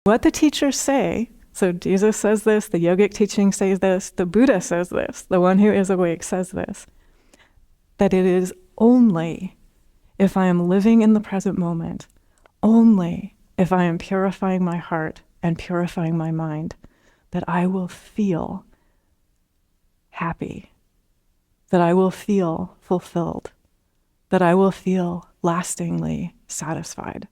What the teachers say, so Jesus says this, the yogic teaching says this, the Buddha says this, the one who is awake says this, that it is only if I am living in the present moment, only if I am purifying my heart and purifying my mind, that I will feel happy, that I will feel fulfilled, that I will feel lastingly satisfied.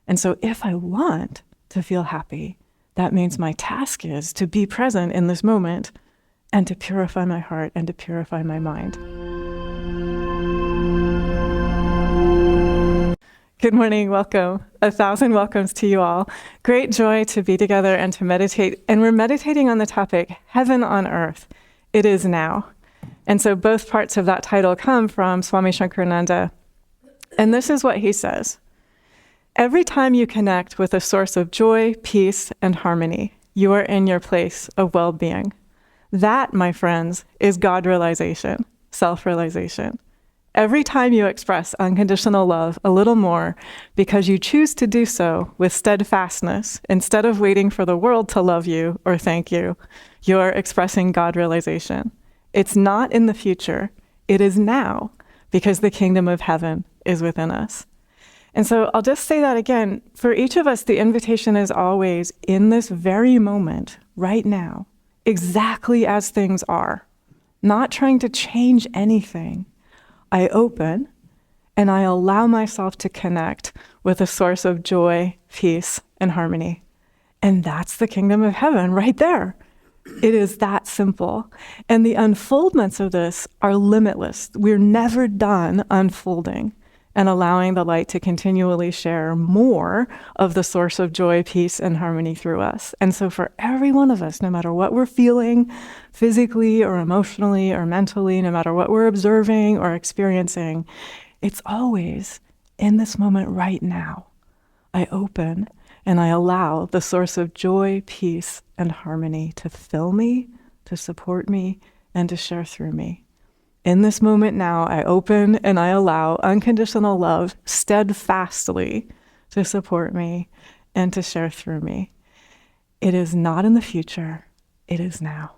And so if I want to feel happy, that means my task is to be present in this moment and to purify my heart and to purify my mind. Good morning, welcome. 1,000 welcomes to you all. Great joy to be together and to meditate. And we're meditating on the topic, Heaven on Earth. It is now. And so both parts of that title come from Swami Nityananda. And this is what he says. Every time you connect with a source of joy, peace, and harmony, you are in your place of well-being. That, my friends, is God realization, self-realization. Every time you express unconditional love a little more because you choose to do so with steadfastness instead of waiting for the world to love you or thank you, you're expressing God realization. It's not in the future, it is now, because the kingdom of heaven is within us. And so I'll just say that again, for each of us, the invitation is always in this very moment, right now, exactly as things are, not trying to change anything. I open and I allow myself to connect with a source of joy, peace, and harmony. And that's the kingdom of heaven right there. It is that simple. And the unfoldments of this are limitless. We're never done unfolding and allowing the light to continually share more of the source of joy, peace, and harmony through us. And so for every one of us, no matter what we're feeling physically or emotionally or mentally, no matter what we're observing or experiencing, it's always in this moment right now. I open and I allow the source of joy, peace, and harmony to fill me, to support me, and to share through me. In this moment now, I open and I allow unconditional love steadfastly to support me and to share through me. It is not in the future, it is now.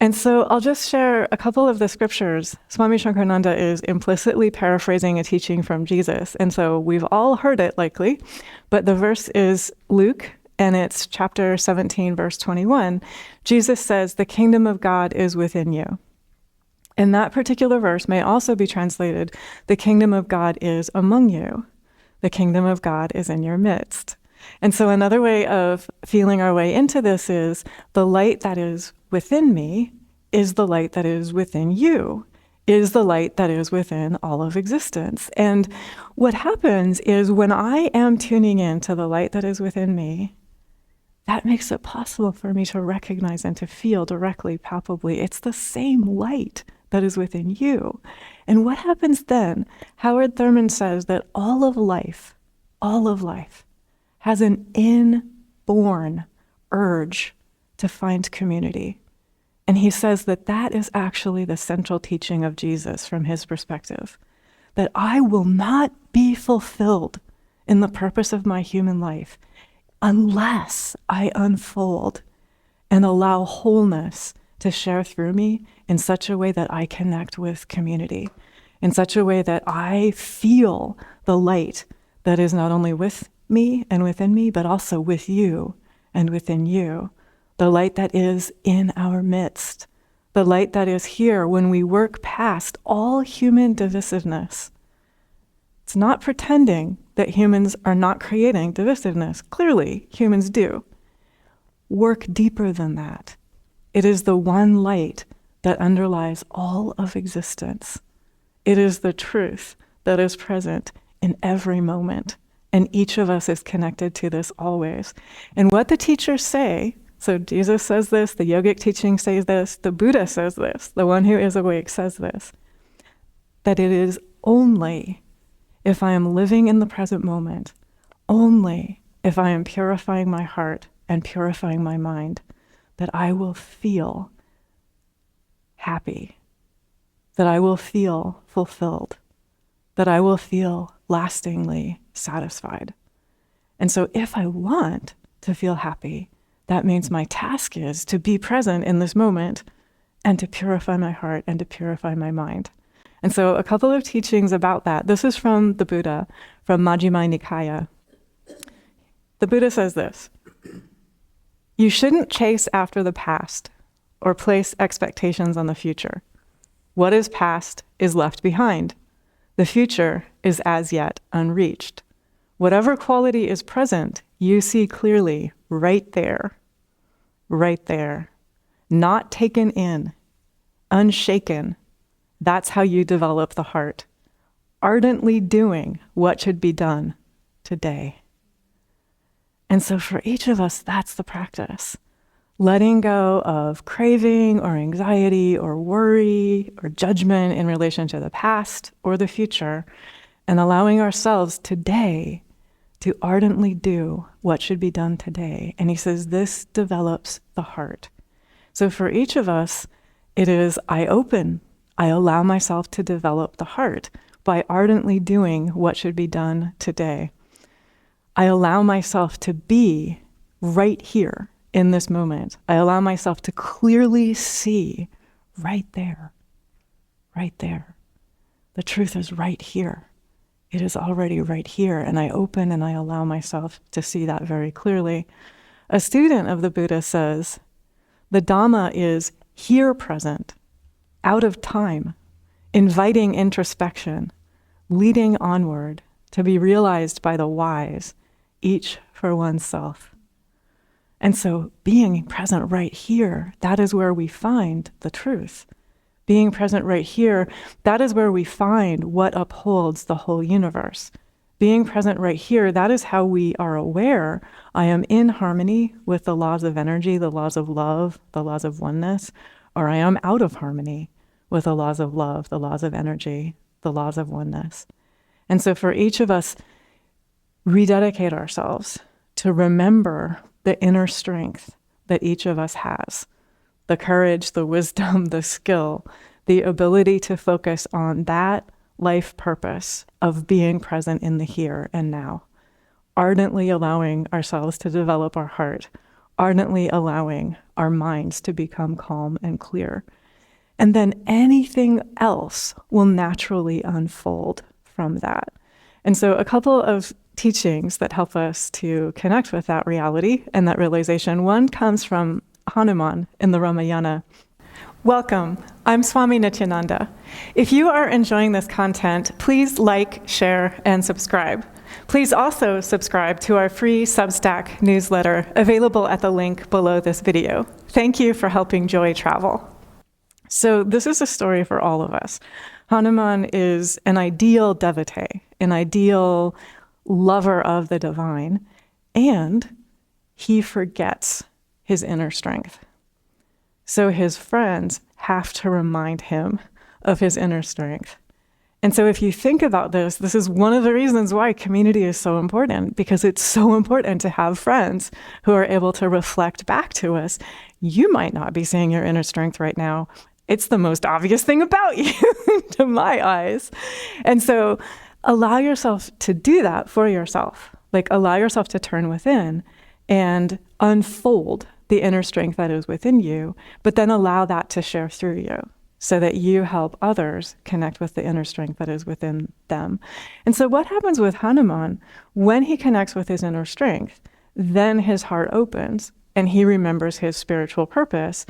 And so I'll just share a couple of the scriptures. Swami Nityananda is implicitly paraphrasing a teaching from Jesus. And so we've all heard it likely, but the verse is Luke, and it's chapter 17, verse 21. Jesus says, "The kingdom of God is within you." And that particular verse may also be translated, "The kingdom of God is among you. The kingdom of God is in your midst." And so another way of feeling our way into this is the light that is within me is the light that is within you, is the light that is within all of existence. And what happens is when I am tuning in to the light that is within me, that makes it possible for me to recognize and to feel directly, palpably, it's the same light that is within you. And what happens then? Howard Thurman says that all of life has an inborn urge to find community. And he says that that is actually the central teaching of Jesus from his perspective, that I will not be fulfilled in the purpose of my human life unless I unfold and allow wholeness to share through me in such a way that I connect with community, in such a way that I feel the light that is not only with me and within me, but also with you and within you, the light that is in our midst, the light that is here when we work past all human divisiveness. It's not pretending that humans are not creating divisiveness. Clearly, humans do. Work deeper than that. It is the one light that underlies all of existence. It is the truth that is present in every moment, and each of us is connected to this always. And what the teachers say, so Jesus says this, the yogic teaching says this, the Buddha says this, the one who is awake says this, that it is only if I am living in the present moment, only if I am purifying my heart and purifying my mind, that I will feel happy, that I will feel fulfilled, that I will feel lastingly satisfied. And so if I want to feel happy, that means my task is to be present in this moment and to purify my heart and to purify my mind. And so a couple of teachings about that. This is from the Buddha, from Majjhima Nikaya. The Buddha says this: you shouldn't chase after the past or place expectations on the future. What is past is left behind. The future is as yet unreached. Whatever quality is present, you see clearly right there, not taken in, unshaken. That's how you develop the heart, ardently doing what should be done today. And so for each of us, that's the practice. Letting go of craving or anxiety or worry or judgment in relation to the past or the future, and allowing ourselves today to ardently do what should be done today. And he says this develops the heart. So for each of us, it is I allow myself to develop the heart by ardently doing what should be done today. I allow myself to be right here in this moment. I allow myself to clearly see right there. The truth is right here. It is already right here. And I open and I allow myself to see that very clearly. A student of the Buddha says, the Dhamma is here present, out of time, inviting introspection, leading onward to be realized by the wise, each for oneself. And so being present right here, that is where we find the truth. Being present right here, that is where we find what upholds the whole universe. Being present right here, that is how we are aware I am in harmony with the laws of energy, the laws of love, the laws of oneness, or I am out of harmony with the laws of love, the laws of energy, the laws of oneness. And so for each of us, rededicate ourselves to remember the inner strength that each of us has, the courage, the wisdom, the skill, the ability to focus on that life purpose of being present in the here and now, ardently allowing ourselves to develop our heart, ardently allowing our minds to become calm and clear. And then anything else will naturally unfold from that. And so a couple of teachings that help us to connect with that reality and that realization. One comes from Hanuman in the Ramayana. Welcome, I'm Swami Nityananda. If you are enjoying this content, please like, share, and subscribe. Please also subscribe to our free Substack newsletter available at the link below this video. Thank you for helping joy travel. So this is a story for all of us. Hanuman is an ideal devotee, an ideal lover of the divine, and he forgets his inner strength. So his friends have to remind him of his inner strength. And so if you think about this, this is one of the reasons why community is so important, because it's so important to have friends who are able to reflect back to us. You might not be seeing your inner strength right now. It's the most obvious thing about you to my eyes. And so allow yourself to do that for yourself. Like allow yourself to turn within and unfold the inner strength that is within you, but then allow that to share through you so that you help others connect with the inner strength that is within them. And so what happens with Hanuman, when he connects with his inner strength, then his heart opens and he remembers his spiritual purpose.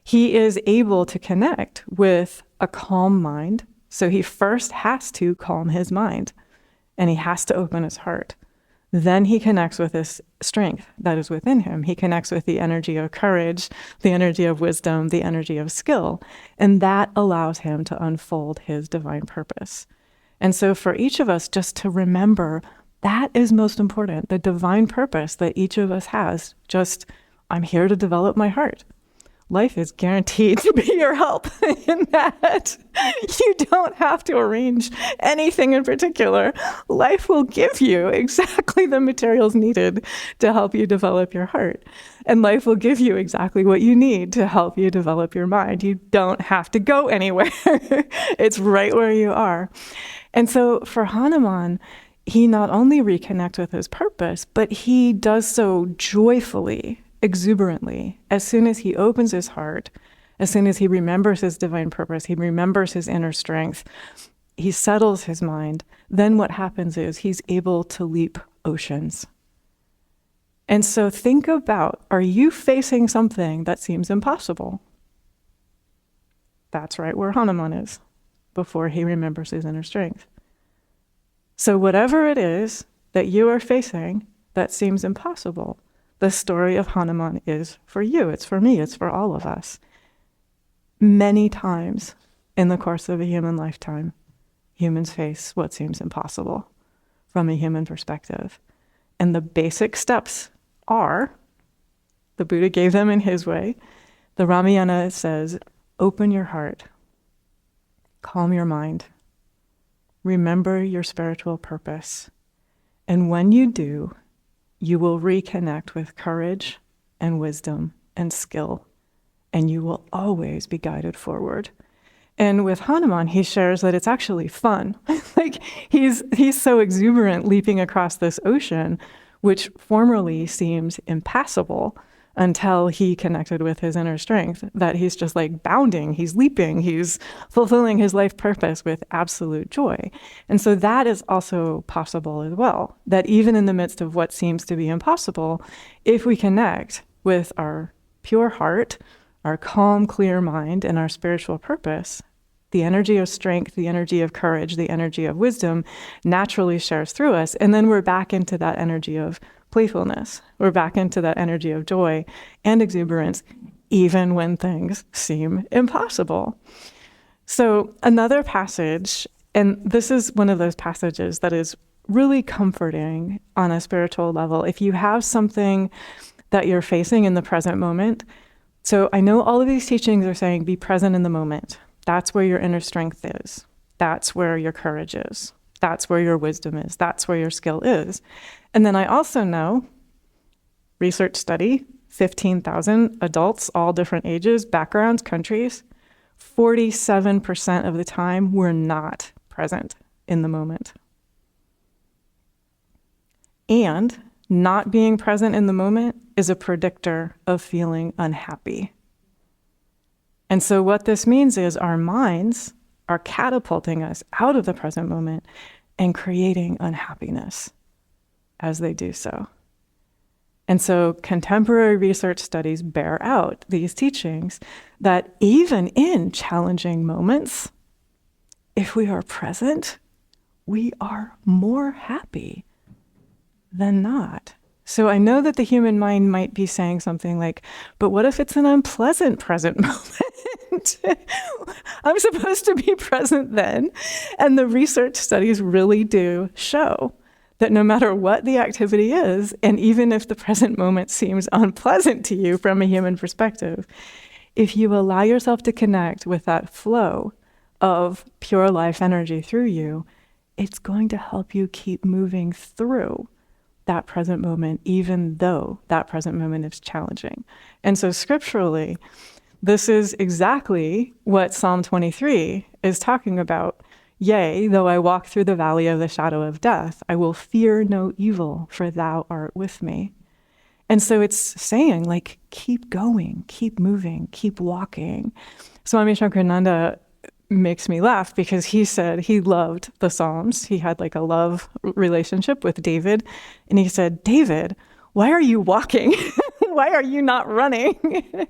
He is able to connect with a calm mind. So he first has to calm his mind and he has to open his heart. Then he connects with this strength that is within him. He connects with the energy of courage, the energy of wisdom, the energy of skill, and that allows him to unfold his divine purpose. And so for each of us, just to remember that is most important, the divine purpose that each of us has. Just, I'm here to develop my heart. Life is guaranteed to be your help in that. You don't have to arrange anything in particular. Life will give you exactly the materials needed to help you develop your heart. And life will give you exactly what you need to help you develop your mind. You don't have to go anywhere. It's right where you are. And so for Hanuman, he not only reconnects with his purpose, but he does so joyfully, exuberantly. As soon as he opens his heart, as soon as he remembers his divine purpose, he remembers his inner strength, he settles his mind, then what happens is he's able to leap oceans. And so think about, are you facing something that seems impossible? That's right where Hanuman is, before he remembers his inner strength. So whatever it is that you are facing that seems impossible, the story of Hanuman is for you, it's for me, it's for all of us. Many times in the course of a human lifetime, humans face what seems impossible from a human perspective. And the basic steps are, the Buddha gave them in his way. The Ramayana says, open your heart, calm your mind, remember your spiritual purpose. And when you do, you will reconnect with courage and wisdom and skill, and you will always be guided forward. And with Hanuman, he shares that it's actually fun. Like he's so exuberant leaping across this ocean, which formerly seems impassable until he connected with his inner strength, that he's just like bounding, he's leaping, he's fulfilling his life purpose with absolute joy. And so that is also possible as well, that even in the midst of what seems to be impossible, if we connect with our pure heart, our calm, clear mind, and our spiritual purpose, the energy of strength, the energy of courage, the energy of wisdom naturally shares through us. And then we're back into that energy of playfulness. We're back into that energy of joy and exuberance, even when things seem impossible. So another passage, and this is one of those passages that is really comforting on a spiritual level. If you have something that you're facing in the present moment, so I know all of these teachings are saying be present in the moment. That's where your inner strength is. That's where your courage is. That's where your wisdom is. That's where your skill is. And then I also know, research study, 15,000 adults, all different ages, backgrounds, countries, 47% of the time we're not present in the moment. And not being present in the moment is a predictor of feeling unhappy. And so what this means is our minds are catapulting us out of the present moment and creating unhappiness as they do so. And so contemporary research studies bear out these teachings that even in challenging moments, if we are present, we are more happy than not. So I know that the human mind might be saying something like, but what if it's an unpleasant present moment? I'm supposed to be present then. And the research studies really do show that no matter what the activity is, and even if the present moment seems unpleasant to you from a human perspective, if you allow yourself to connect with that flow of pure life energy through you, it's going to help you keep moving through that present moment, even though that present moment is challenging. And so scripturally, this is exactly what Psalm 23 is talking about. Yea, though I walk through the valley of the shadow of death, I will fear no evil, for thou art with me. And so it's saying, like, keep going, keep moving, keep walking. Swami Nityananda makes me laugh because he said he loved the Psalms. He had like a love relationship with David. And he said, David, why are you walking? Why are you not running?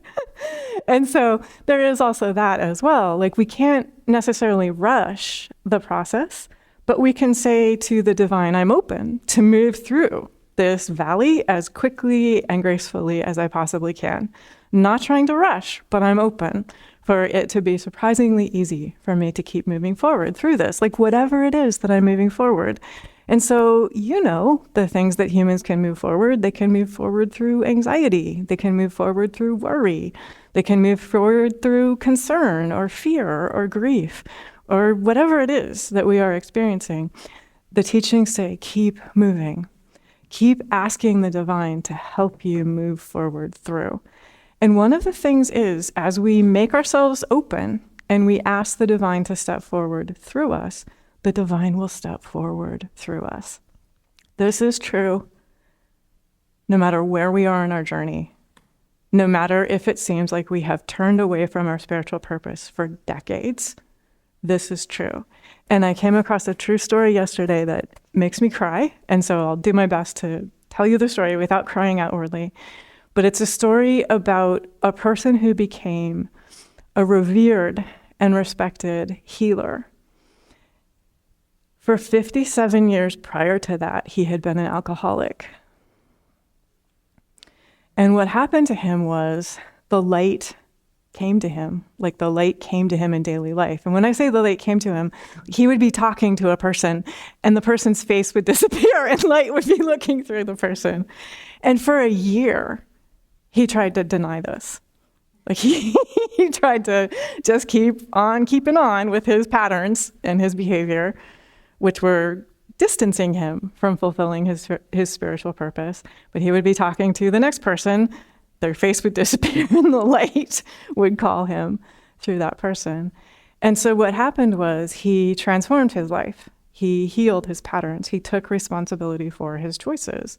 And so there is also that as well. Like we can't necessarily rush the process, but we can say to the divine, I'm open to move through this valley as quickly and gracefully as I possibly can. Not trying to rush, but I'm open for it to be surprisingly easy for me to keep moving forward through this, like whatever it is that I'm moving forward. And so, you know, the things that humans can move forward, they can move forward through anxiety. They can move forward through worry. They can move forward through concern or fear or grief or whatever it is that we are experiencing. The teachings say, keep moving. Keep asking the divine to help you move forward through. And one of the things is, as we make ourselves open and we ask the divine to step forward through us, the divine will step forward through us. This is true no matter where we are in our journey, no matter if it seems like we have turned away from our spiritual purpose for decades. This is true. And I came across a true story yesterday that makes me cry. And so I'll do my best to tell you the story without crying outwardly. But it's a story about a person who became a revered and respected healer. For 57 years prior to that, he had been an alcoholic. And what happened to him was the light came to him, like the light came to him in daily life. And when I say the light came to him, he would be talking to a person and the person's face would disappear and light would be looking through the person. And for a year, he tried to deny this. Like he tried to just keep on keeping on with his patterns and his behavior, which were distancing him from fulfilling his spiritual purpose. But he would be talking to the next person, their face would disappear and the light would call him through that person. And so what happened was he transformed his life. He healed his patterns. He took responsibility for his choices.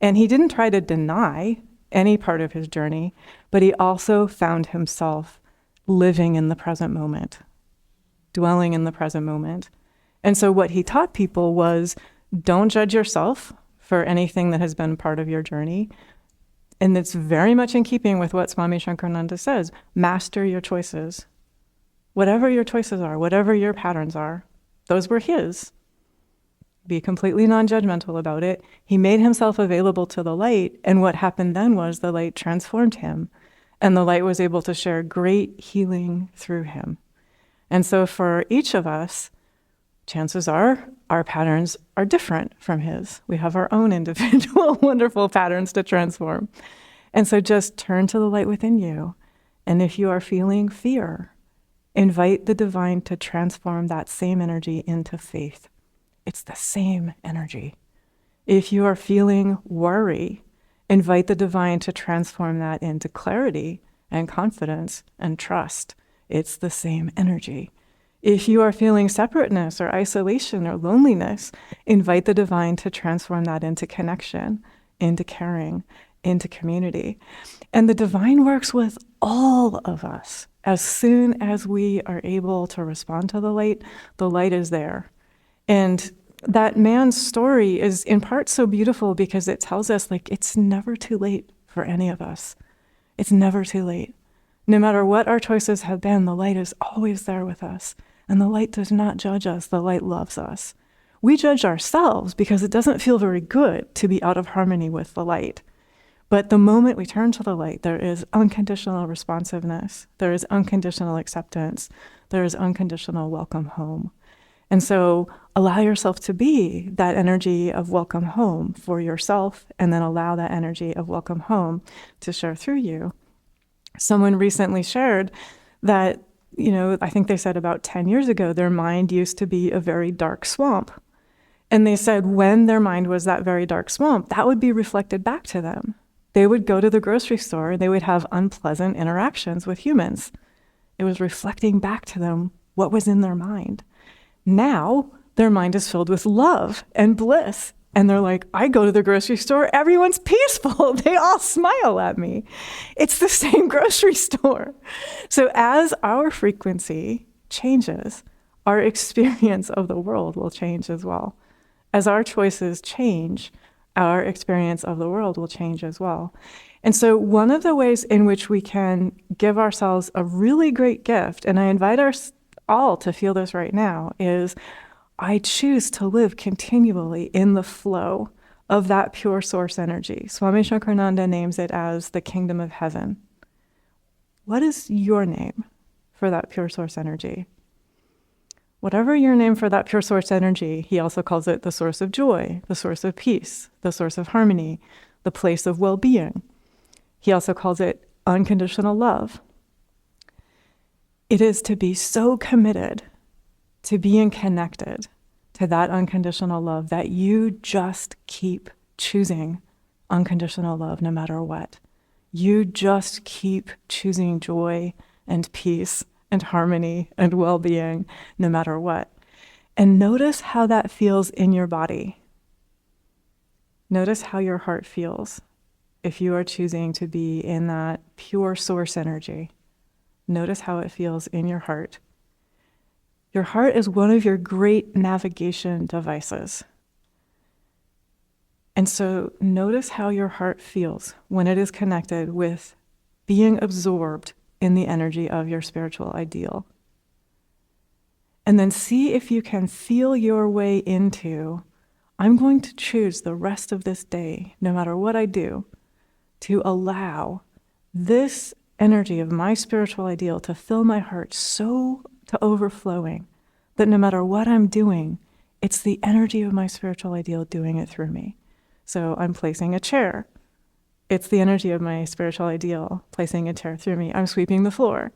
And he didn't try to deny any part of his journey, but he also found himself living in the present moment, dwelling in the present moment. And so what he taught people was, don't judge yourself for anything that has been part of your journey. And it's very much in keeping with what Swami Nityananda says, master your choices. Whatever your choices are, whatever your patterns are, those were his. Be completely non-judgmental about it. He made himself available to the light, and what happened then was the light transformed him, and the light was able to share great healing through him. And so for each of us, chances are our patterns are different from his. We have our own individual wonderful patterns to transform. And so just turn to the light within you, and if you are feeling fear, invite the divine to transform that same energy into faith. It's the same energy. If you are feeling worry, invite the divine to transform that into clarity and confidence and trust. It's the same energy. If you are feeling separateness or isolation or loneliness, invite the divine to transform that into connection, into caring, into community. And the divine works with all of us. As soon as we are able to respond to the light is there. And that man's story is in part so beautiful because it tells us, like, it's never too late for any of us. It's never too late. No matter what our choices have been, the light is always there with us. And the light does not judge us. The light loves us. We judge ourselves because it doesn't feel very good to be out of harmony with the light. But the moment we turn to the light, there is unconditional responsiveness. There is unconditional acceptance. There is unconditional welcome home. And so allow yourself to be that energy of welcome home for yourself, and then allow that energy of welcome home to share through you. Someone recently shared that, I think they said about 10 years ago, their mind used to be a very dark swamp. And they said when their mind was that very dark swamp, that would be reflected back to them. They would go to the grocery store and they would have unpleasant interactions with humans. It was reflecting back to them what was in their mind. Now, their mind is filled with love and bliss. And they're like, I go to the grocery store, everyone's peaceful. They all smile at me. It's the same grocery store. So as our frequency changes, our experience of the world will change as well. As our choices change, our experience of the world will change as well. And so one of the ways in which we can give ourselves a really great gift, and I invite us all to feel this right now, is I choose to live continually in the flow of that pure source energy. Swami Nityananda names it as the kingdom of heaven. What is your name for that pure source energy? Whatever your name for that pure source energy, he also calls it the source of joy, the source of peace, the source of harmony, the place of well-being. He also calls it unconditional love. It is to be so committed to being connected to that unconditional love that you just keep choosing unconditional love no matter what. You just keep choosing joy and peace and harmony and well-being no matter what. And notice how that feels in your body. Notice how your heart feels if you are choosing to be in that pure source energy. Notice how it feels in your heart. Your heart is one of your great navigation devices. And so notice how your heart feels when it is connected with being absorbed in the energy of your spiritual ideal. And then see if you can feel your way into, I'm going to choose the rest of this day, no matter what I do, to allow this energy of my spiritual ideal to fill my heart so to overflowing that no matter what I'm doing, it's the energy of my spiritual ideal doing it through me. So I'm placing a chair. It's the energy of my spiritual ideal placing a chair through me. I'm sweeping the floor.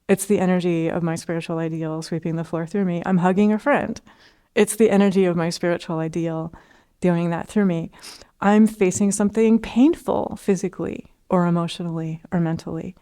It's the energy of my spiritual ideal sweeping the floor through me. I'm hugging a friend. It's the energy of my spiritual ideal doing that through me. I'm facing something painful physically or emotionally or mentally.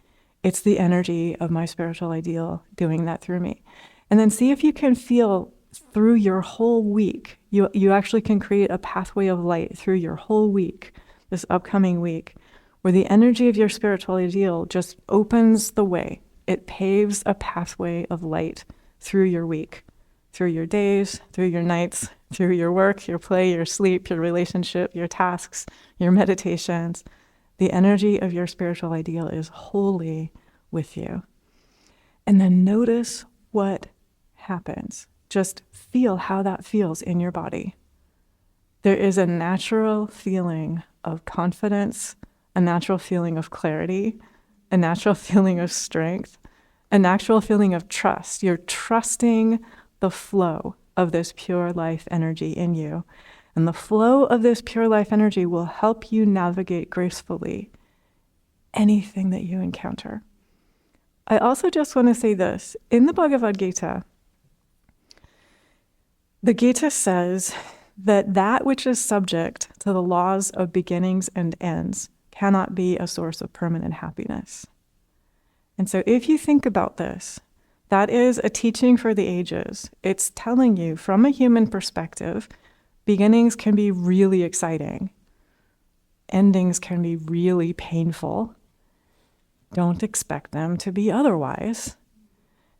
It's the energy of my spiritual ideal doing that through me. And then see if you can feel through your whole week. You actually can create a pathway of light through your whole week, this upcoming week, where the energy of your spiritual ideal just opens the way. It paves a pathway of light through your week, through your days, through your nights, through your work, your play, your sleep, your relationship, your tasks, your meditations. The energy of your spiritual ideal is wholly with you. And then notice what happens. Just feel how that feels in your body. There is a natural feeling of confidence, a natural feeling of clarity, a natural feeling of strength, a natural feeling of trust. You're trusting the flow of this pure life energy in you. And the flow of this pure life energy will help you navigate gracefully anything that you encounter. I also just want to say this. In the Bhagavad Gita, the Gita says that which is subject to the laws of beginnings and ends cannot be a source of permanent happiness. And so if you think about this, that is a teaching for the ages. It's telling you from a human perspective, beginnings can be really exciting. Endings can be really painful. Don't expect them to be otherwise.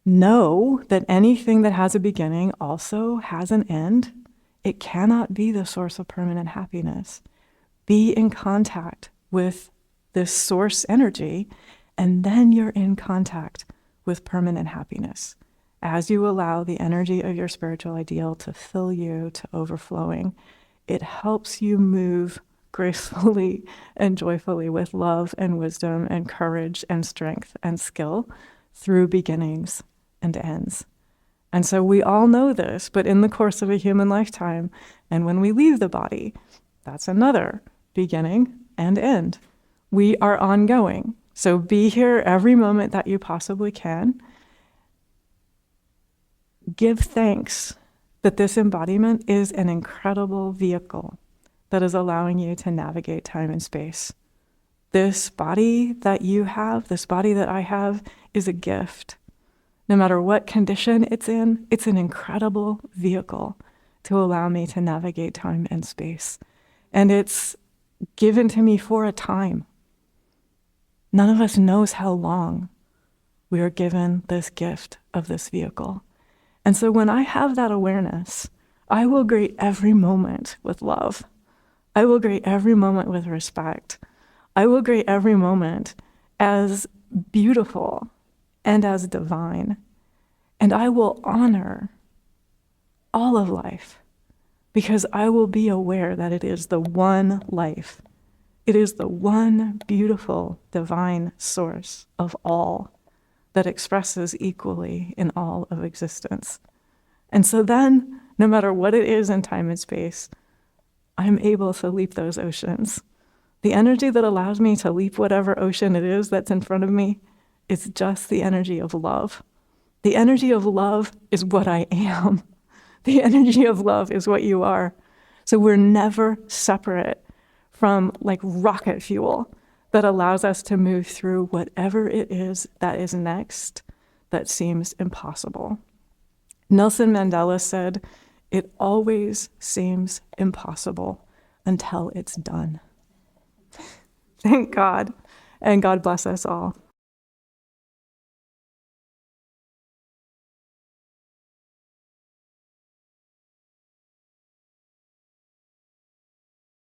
Know that anything that has a beginning also has an end. It cannot be the source of permanent happiness. Be in contact with this source energy, and then you're in contact with permanent happiness as you allow the energy of your spiritual ideal to fill you to overflowing. It helps you move gracefully and joyfully with love and wisdom and courage and strength and skill through beginnings and ends. And so we all know this, but in the course of a human lifetime, and when we leave the body, that's another beginning and end. We are ongoing. So be here every moment that you possibly can. Give thanks that this embodiment is an incredible vehicle that is allowing you to navigate time and space. This body that you have, this body that I have, is a gift. No matter what condition it's in, it's an incredible vehicle to allow me to navigate time and space. And it's given to me for a time. None of us knows how long we are given this gift of this vehicle. And so when I have that awareness, I will greet every moment with love. I will greet every moment with respect. I will greet every moment as beautiful and as divine. And I will honor all of life because I will be aware that it is the one life. It is the one beautiful divine source of all that expresses equally in all of existence. And so then, no matter what it is in time and space, I'm able to leap those oceans. The energy that allows me to leap whatever ocean it is that's in front of me is just the energy of love. The energy of love is what I am. The energy of love is what you are. So we're never separate from like rocket fuel that allows us to move through whatever it is that is next that seems impossible. Nelson Mandela said, "It always seems impossible until it's done. Thank God. And God bless us all.